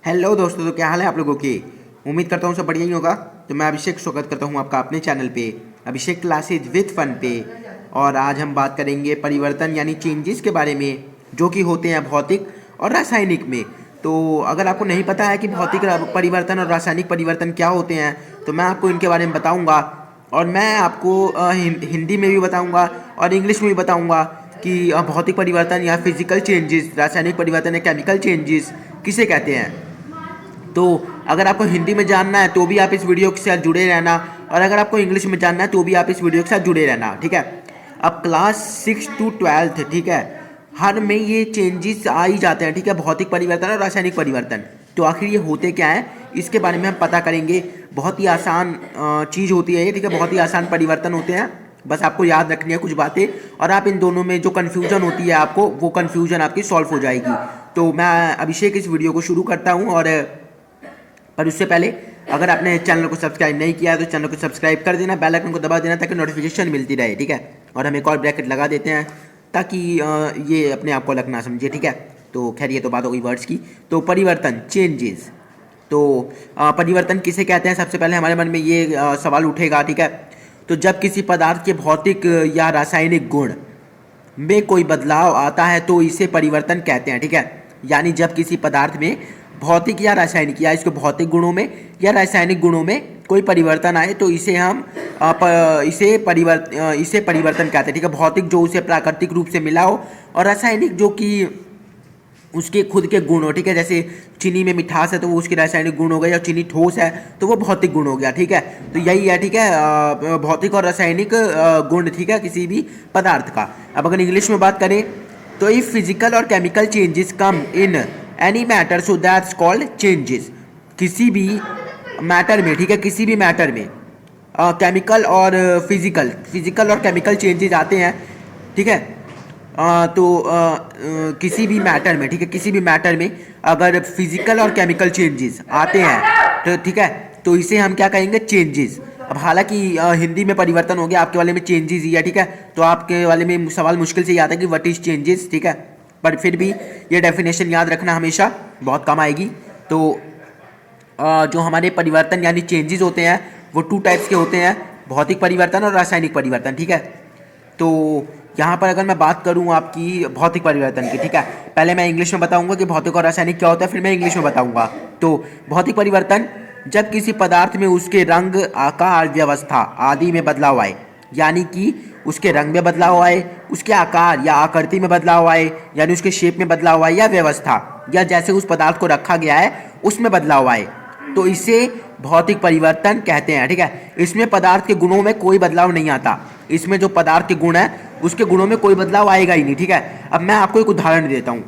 Hello दोस्तों, तो क्या हाल है आप लोगों के। उम्मीद करता हूँ सब बढ़िया ही होगा। तो मैं अभिषेक स्वागत करता हूँ आपका अपने चैनल पे, अभिषेक क्लासेज विद फन पे। और आज हम बात करेंगे परिवर्तन यानी चेंजेस के बारे में, जो कि होते हैं भौतिक और रासायनिक में। तो अगर आपको नहीं पता है कि भौतिक परिवर्तन और रासायनिक परिवर्तन क्या होते हैं, तो मैं आपको इनके बारे में बताऊँगा। और मैं आपको हिंदी में भी बताऊँगा और इंग्लिश में भी बताऊँगा कि भौतिक परिवर्तन या फिजिकल चेंजेस, रासायनिक परिवर्तन या केमिकल चेंजेस किसे कहते हैं। तो अगर आपको हिंदी में जानना है तो भी आप इस वीडियो के साथ जुड़े रहना, और अगर आपको इंग्लिश में जानना है तो भी आप इस वीडियो के साथ जुड़े रहना, ठीक है। अब क्लास 6 to 12, ठीक है, हर में ये चेंजेस आ ही जाते हैं, ठीक है, भौतिक परिवर्तन और रासायनिक परिवर्तन। तो आखिर ये होते क्या है, इसके बारे में हम पता करेंगे। बहुत ही आसान चीज़ होती है ये, ठीक है, बहुत ही आसान परिवर्तन होते हैं। बस आपको याद रखनी है कुछ बातें, और आप इन दोनों में जो कन्फ्यूजन होती है आपको, वो कन्फ्यूजन आपकी सॉल्व हो जाएगी। तो मैं अभिषेक इस वीडियो को शुरू करता हूँ, और पर उससे पहले अगर आपने चैनल को सब्सक्राइब नहीं किया है तो चैनल को सब्सक्राइब कर देना, बेल आइकन को दबा देना ताकि नोटिफिकेशन मिलती रहे, ठीक है। और हम एक और ब्रैकेट लगा देते हैं ताकि ये अपने आप को अलग ना समझे, ठीक है। तो खैर ये तो बात हो गई वर्ड्स की। तो परिवर्तन, चेंजेस। तो परिवर्तन किसे कहते हैं, सबसे पहले हमारे मन में ये सवाल उठेगा, ठीक है। तो जब किसी पदार्थ के भौतिक या रासायनिक गुण में कोई बदलाव आता है तो इसे परिवर्तन कहते हैं, ठीक है। यानी जब किसी पदार्थ में भौतिक या रासायनिक, या इसके भौतिक गुणों में या रासायनिक गुणों में कोई परिवर्तन आए तो इसे हम इसे परिवर्तन कहते हैं, ठीक है। भौतिक जो उसे प्राकृतिक रूप से मिला हो, और रासायनिक जो कि उसके खुद के गुण हो, ठीक है। जैसे चीनी में मिठास है तो वो उसके रासायनिक गुण हो गए, या चीनी ठोस है तो वो भौतिक गुण हो गया, ठीक है। तो यही है, ठीक है, भौतिक और रासायनिक गुण, ठीक है, किसी भी पदार्थ का। अब अगर इंग्लिश में बात करें तो इफ फिजिकल और chemical changes come in any matter so that's called changes. किसी भी मैटर में, ठीक है, किसी भी मैटर में केमिकल और फिजिकल और केमिकल चेंजेस आते हैं, ठीक है। किसी भी मैटर में, ठीक है, किसी भी मैटर में अगर फिजिकल और केमिकल चेंजेस आते हैं तो, ठीक है, तो इसे हम क्या कहेंगे, चेंजेस। अब हालांकि हिंदी में परिवर्तन हो गया, आपके वाले में चेंजेस ही है, ठीक है। तो आपके वाले में सवाल मुश्किल से याद है कि व्हाट इज चेंजेस, ठीक है। पर फिर भी ये डेफिनेशन याद रखना हमेशा बहुत काम आएगी। तो जो हमारे परिवर्तन यानी चेंजेस होते हैं वो 2 टाइप्स के होते हैं, भौतिक परिवर्तन और रासायनिक परिवर्तन, ठीक है। तो यहाँ पर अगर मैं बात करूँ आपकी भौतिक परिवर्तन की, ठीक है, पहले मैं इंग्लिश में बताऊंगा कि भौतिक और रासायनिक क्या होता है, फिर मैं इंग्लिश में बताऊंगा। तो भौतिक परिवर्तन, जब किसी पदार्थ में उसके रंग, आकार, व्यवस्था आदि में बदलाव आए, यानी कि उसके रंग में बदलाव आए, उसके आकार या आकृति में बदलाव आए, यानी उसके शेप में बदलाव आए, या व्यवस्था या जैसे उस पदार्थ को रखा गया है उसमें बदलाव आए, तो इसे भौतिक परिवर्तन कहते हैं, ठीक है। इसमें पदार्थ के गुणों में कोई बदलाव नहीं आता, इसमें जो पदार्थ के गुण है उसके गुणों में कोई बदलाव आएगा ही नहीं, ठीक है। अब मैं आपको एक उदाहरण देता हूँ।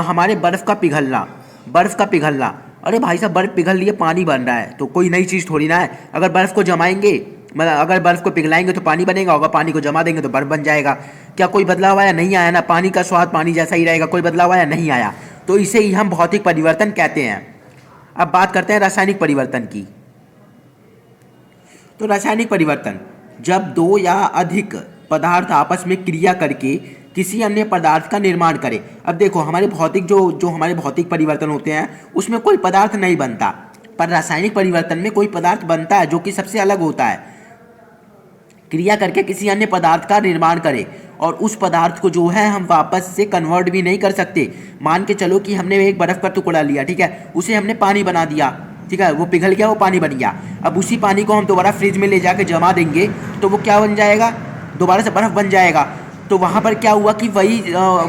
हमारे बर्फ़ का पिघलना, अरे भाई साहब बर्फ़ पिघल रही है, पानी बन रहा है, तो कोई नई चीज़ थोड़ी ना है। अगर बर्फ़ को जमाएंगे, मतलब अगर बर्फ़ को पिघलाएंगे तो पानी बनेगा, अगर पानी को जमा देंगे तो बर्फ़ बन जाएगा। क्या कोई बदलाव आया? नहीं आया ना। पानी का स्वाद पानी जैसा ही रहेगा, कोई बदलाव आया? नहीं आया। तो इसे ही हम भौतिक परिवर्तन कहते हैं। अब बात करते हैं रासायनिक परिवर्तन की। तो रासायनिक परिवर्तन, जब 2 या अधिक पदार्थ आपस में क्रिया करके किसी अन्य पदार्थ का निर्माण करें। अब देखो हमारे भौतिक जो हमारे भौतिक परिवर्तन होते हैं उसमें कोई पदार्थ नहीं बनता, पर रासायनिक परिवर्तन में कोई पदार्थ बनता है जो कि सबसे अलग होता है। क्रिया करके किसी अन्य पदार्थ का निर्माण करें, और उस पदार्थ को जो है हम वापस से कन्वर्ट भी नहीं कर सकते। मान के चलो कि हमने एक बर्फ का टुकड़ा लिया, ठीक है, उसे हमने पानी बना दिया, ठीक है, वो पिघल गया, वो पानी बन गया। अब उसी पानी को हम दोबारा फ्रिज में ले जाके जमा देंगे तो वो क्या बन जाएगा, दोबारा से बर्फ बन जाएगा। तो वहाँ पर क्या हुआ कि वही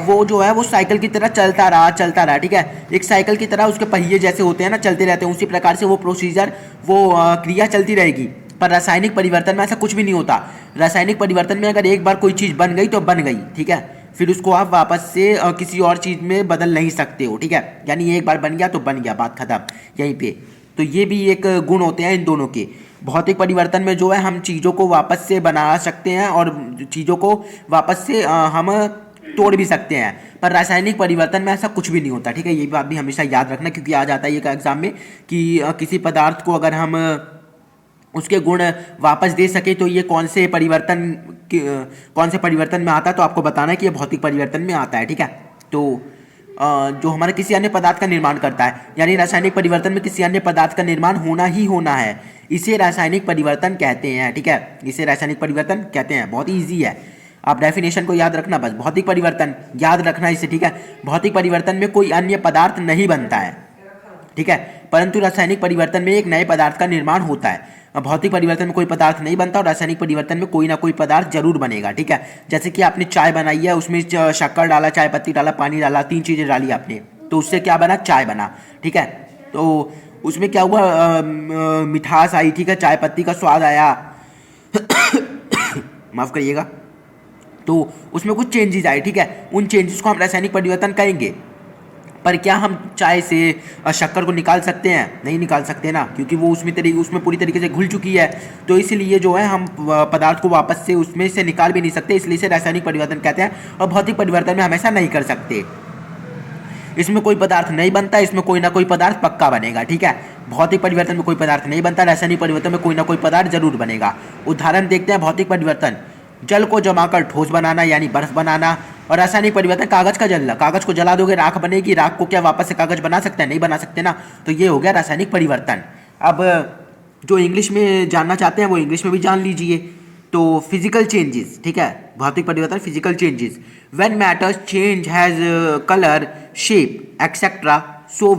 वो जो है वो साइकिल की तरह चलता रहा, ठीक है। एक साइकिल की तरह उसके पहिए जैसे होते हैं ना, चलते रहते हैं, उसी प्रकार से वो प्रोसीजर, वो क्रिया चलती रहेगी। पर रासायनिक परिवर्तन में ऐसा कुछ भी नहीं होता। रासायनिक परिवर्तन में अगर एक बार कोई चीज़ बन गई तो बन गई, ठीक है, फिर उसको आप वापस से किसी और चीज़ में बदल नहीं सकते हो, ठीक है। यानी एक बार बन गया तो बन गया, बात खत्म यहीं पे। तो ये भी एक गुण होते हैं इन दोनों के। भौतिक परिवर्तन में जो है हम चीज़ों को वापस से बना सकते हैं और चीज़ों को वापस से हम तोड़ भी सकते हैं, पर रासायनिक परिवर्तन में ऐसा कुछ भी नहीं होता, ठीक है। ये बात भी हमेशा याद रखना, क्योंकि आ जाता है ये एग्जाम में कि किसी पदार्थ को अगर हम उसके गुण वापस दे सके तो ये कौन से परिवर्तन में आता है, तो आपको बताना है कि ये भौतिक परिवर्तन में आता है, ठीक है। तो जो हमारा किसी अन्य पदार्थ का निर्माण करता है, यानी रासायनिक परिवर्तन में किसी अन्य पदार्थ का निर्माण होना ही होना है, इसे रासायनिक परिवर्तन कहते हैं। ठीक है, इसे रासायनिक परिवर्तन कहते हैं। बहुत ईजी है, आप डेफिनेशन को याद रखना बस। भौतिक परिवर्तन याद रखना इसे। ठीक है, भौतिक परिवर्तन में कोई अन्य पदार्थ नहीं बनता है, ठीक है, परंतु रासायनिक परिवर्तन में एक नए पदार्थ का निर्माण होता है। भौतिक परिवर्तन में कोई पदार्थ नहीं बनता और रासायनिक परिवर्तन में कोई ना कोई पदार्थ जरूर बनेगा। ठीक है, जैसे कि आपने चाय बनाई है, उसमें शक्कर डाला, चाय पत्ती डाला, पानी डाला, 3 चीजें डाली आपने, तो उससे क्या बना? चाय बना। ठीक है, तो उसमें क्या हुआ? मिठास आई। ठीक है, चाय पत्ती का स्वाद आया माफ करिएगा। तो उसमें कुछ चेंजेस आए। ठीक है, उन चेंजेस को हम रासायनिक परिवर्तन कहेंगे। पर क्या हम चाय से शक्कर को निकाल सकते हैं? नहीं निकाल सकते ना, क्योंकि वो उसमें पूरी तरीके से घुल चुकी है। तो इसलिए जो है हम पदार्थ को वापस से उसमें से निकाल भी नहीं सकते, इसलिए इसे रासायनिक परिवर्तन कहते हैं। और भौतिक परिवर्तन में हमेशा नहीं कर सकते। इसमें कोई पदार्थ नहीं बनता, इसमें कोई ना कोई पदार्थ पक्का बनेगा। ठीक है, भौतिक परिवर्तन में कोई पदार्थ नहीं बनता, रासायनिक परिवर्तन में कोई ना कोई पदार्थ जरूर बनेगा। उदाहरण देखते हैं। भौतिक परिवर्तन, जल को जमाकर ठोस बनाना यानी बर्फ बनाना। और रासायनिक परिवर्तन, कागज का जलना, कागज को जला दोगे राख बनेगी, राख को क्या वापस से कागज बना सकते हैं? नहीं बना सकते ना। तो ये हो गया रासायनिक परिवर्तन। अब जो इंग्लिश में जानना चाहते हैं वो इंग्लिश में भी जान लीजिए। तो फिजिकल चेंजेस, ठीक है, भौतिक परिवर्तन, physical changes, when matters change has colour, shape etcetera, so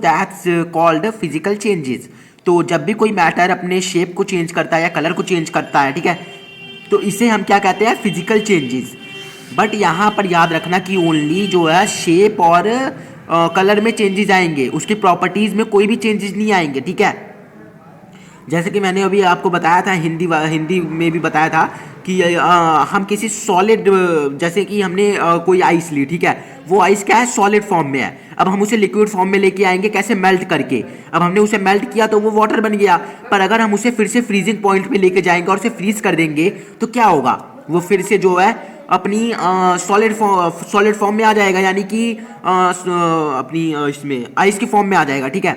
that's called physical changes. तो जब भी कोई मैटर अपने शेप को चेंज करता है या कलर को चेंज करता है, ठीक है, तो इसे हम क्या कहते हैं? Physical changes. बट यहाँ पर याद रखना कि ओनली जो है शेप और कलर में चेंजेस आएंगे, उसकी प्रॉपर्टीज में कोई भी चेंजेस नहीं आएंगे। ठीक है, जैसे कि मैंने अभी आपको बताया था, हिंदी में भी बताया था कि हम किसी सॉलिड, जैसे कि हमने कोई आइस ली, ठीक है, वो आइस क्या है? सॉलिड फॉर्म में है। अब हम उसे लिक्विड फॉर्म में लेके आएंगे, कैसे? मेल्ट करके। अब हमने उसे मेल्ट किया तो वो वाटर बन गया। पर अगर हम उसे फिर से फ्रीजिंग पॉइंट पे लेके जाएंगे और उसे फ्रीज कर देंगे तो क्या होगा? वो फिर से जो है अपनी सॉलिड फॉर्म में आ जाएगा, यानी कि अपनी इसमें आइस की फॉर्म में आ जाएगा। ठीक है,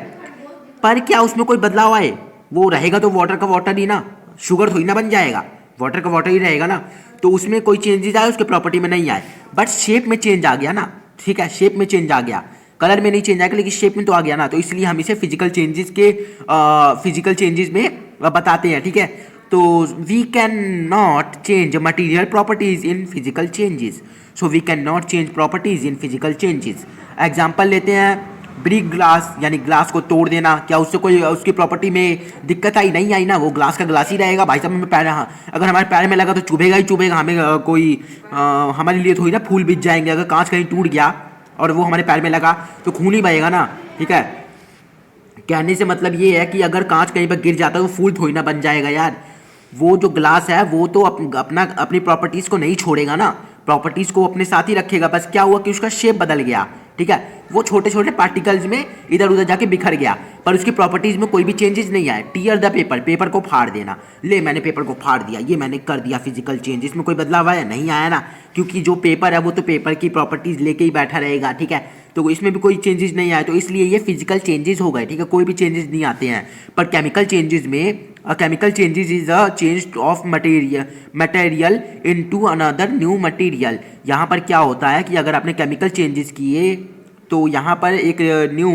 पर क्या उसमें कोई बदलाव आए? वो रहेगा तो वाटर का वाटर ही ना, शुगर थोड़ी ना बन जाएगा, वाटर का वाटर ही रहेगा ना। तो उसमें कोई चेंजेस आए, उसके प्रॉपर्टी में नहीं आए, बट शेप में चेंज आ गया ना। ठीक है, शेप में चेंज आ गया, कलर में नहीं चेंज आएगा लेकिन शेप में तो आ गया ना। तो इसलिए हम इसे फिजिकल चेंजेस में बताते हैं। ठीक है, तो we can not change material properties in physical changes, so we can not change properties in physical changes. Example लेते हैं, ब्रेक ग्लास, यानी ग्लास को तोड़ देना। क्या उससे कोई उसकी प्रॉपर्टी में दिक्कत आई? नहीं आई ना, वो ग्लास का ग्लास ही रहेगा। भाई साहब हमें पैर, अगर हमारे पैर में लगा तो चुभेगा ही चुभेगा हमें। हमारे लिए थोड़ी ना फूल बिछ जाएंगे। अगर कांच कहीं टूट गया और वो हमारे पैर में लगा तो खून ही बहेगा ना। ठीक है, कहने से मतलब ये है कि अगर कांच कहीं पर गिर जाता है तो फूल थोड़ी ना बन जाएगा यार। वो जो ग्लास है वो तो अपनी प्रॉपर्टीज को नहीं छोड़ेगा ना, प्रॉपर्टीज को अपने साथ ही रखेगा। बस क्या हुआ कि उसका शेप बदल गया। ठीक है, वो छोटे छोटे पार्टिकल्स में इधर उधर जाके बिखर गया, पर उसकी प्रॉपर्टीज में कोई भी चेंजेस नहीं आए। टीयर द पेपर, पेपर को फाड़ देना, ले मैंने पेपर को फाड़ दिया, ये मैंने कर दिया फिजिकल चेंज। इसमें कोई बदलाव आया? नहीं आया ना, क्योंकि जो पेपर है वो तो पेपर की प्रॉपर्टीज लेके ही बैठा रहेगा। ठीक है, तो इसमें भी कोई चेंजेस नहीं आए, तो इसलिए ये फिजिकल चेंजेस हो गए। ठीक है, कोई भी चेंजेस नहीं आते हैं। पर केमिकल चेंजेस में, chemical changes is a change of material into another new material। यहाँ पर क्या होता है कि अगर आपने केमिकल चेंजेस किए तो यहाँ पर एक न्यू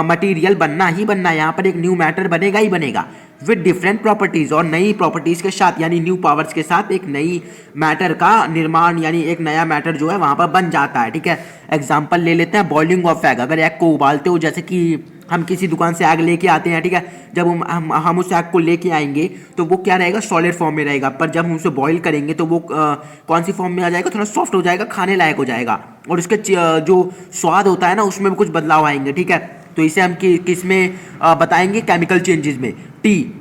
मटेरियल बनना ही बनना है, यहाँ पर एक न्यू मैटर बनेगा ही बनेगा विद डिफरेंट प्रॉपर्टीज, और नई प्रॉपर्टीज के साथ, यानी न्यू पावर्स के साथ एक नई मैटर का निर्माण, यानी एक नया मैटर जो है वहाँ पर बन जाता है। ठीक है, एग्जाम्पल ले लेते हैं, बॉइलिंग ऑफ एग। अगर एग को उबालते हो, जैसे कि हम किसी दुकान से एग लेके आते हैं, ठीक है, जब हम उस एग को लेके आएंगे तो वो क्या रहेगा? सॉलिड फॉर्म में रहेगा। पर जब हम उसे बॉईल करेंगे तो वो कौन सी फॉर्म में आ जाएगा? थोड़ा सॉफ्ट हो जाएगा, खाने लायक हो जाएगा, और उसके जो स्वाद होता है ना उसमें भी कुछ बदलाव आएंगे। ठीक है, तो इसे हम किस में बताएंगे? केमिकल चेंजेस में। टी,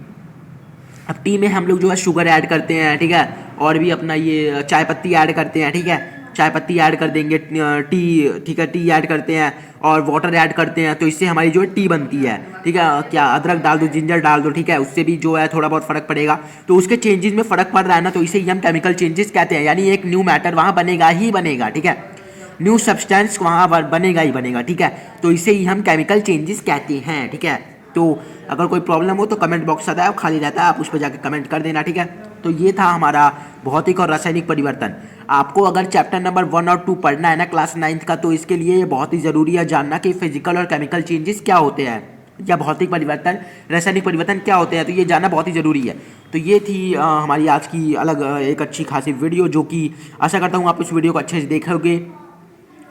अब टी में हम लोग जो है शुगर ऐड करते हैं, ठीक है, और भी अपना ये चाय पत्ती ऐड करते हैं। ठीक है, चाय पत्ती ऐड कर देंगे, टी, ठीक है, टी ऐड करते हैं और वाटर ऐड करते हैं, तो इससे हमारी जो है टी बनती है। ठीक है, क्या अदरक डाल दो, जिंजर डाल दो, ठीक है, उससे भी जो है थोड़ा बहुत फर्क पड़ेगा। तो उसके चेंजेस में फर्क पड़ रहा है ना, तो इसे ही हम केमिकल चेंजेस कहते हैं, यानी एक न्यू मैटर वहाँ बनेगा ही बनेगा। ठीक है, न्यू सब्सटेंस वहाँ बनेगा ही बनेगा। ठीक है, तो इसे ही हम केमिकल चेंजेस कहते हैं। ठीक है, तो अगर कोई प्रॉब्लम हो तो कमेंट बॉक्स आता है, खाली रहता है, आप उस पर जाकर कमेंट कर देना। ठीक है, तो तो ये था हमारा भौतिक और रासायनिक परिवर्तन। आपको अगर चैप्टर नंबर 1 और 2 पढ़ना है ना क्लास 9th का, तो इसके लिए बहुत ही ज़रूरी है जानना कि फिजिकल और केमिकल चेंजेस क्या होते हैं, या भौतिक परिवर्तन, रासायनिक परिवर्तन क्या होते हैं, तो ये जानना बहुत ही ज़रूरी है। तो ये थी हमारी आज की अलग एक अच्छी खासी वीडियो, जो कि आशा करता हूँ आप इस वीडियो को अच्छे से देखोगे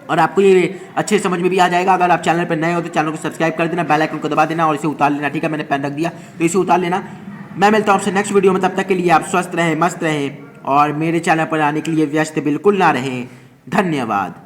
और आपको ये अच्छे समझ में भी आ जाएगा। अगर आप चैनल पर नए हो तो चैनल को सब्सक्राइब कर देना, बेल आइकन को दबा देना और इसे उतार लेना। ठीक है, मैंने पेन रख दिया तो इसे उतार लेना। मैं मिलता हूँ आपसे नेक्स्ट वीडियो में, तब तक के लिए आप स्वस्थ रहें, मस्त रहें और मेरे चैनल पर आने के लिए व्यस्त बिल्कुल ना रहें। धन्यवाद।